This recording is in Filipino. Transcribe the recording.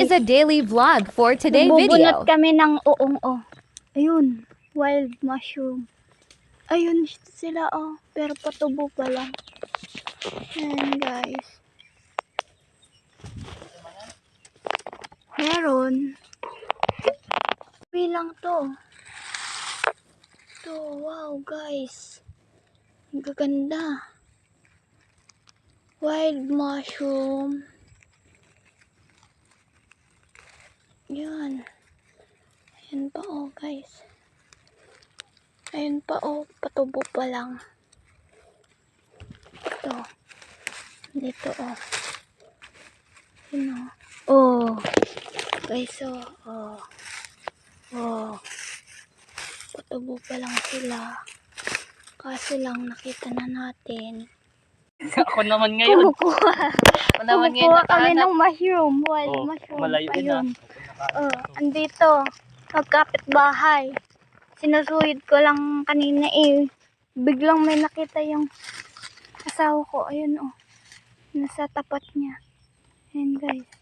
is a daily vlog for today Nagbubunot video. kami ng uong Ayun, wild mushroom. Ayun sila pero patubo pa lang. Ayan guys. Meron. Bilang to. Wow guys. Ang gaganda. Wild mushroom. Yan. Ayan pa guys. Ayan pa patubo pa lang. Ito. Dito Yun guys patubo pa lang sila. Kaso lang nakita na natin. Ako naman ngayon. Kumukuha kami ng mushroom. Wild mushroom. Malayo din Ayun. Andito. Magkapit bahay. Sinusuhid ko lang kanina Biglang may nakita yung asawa ko. Ayun nasa tapat niya. Ayan guys.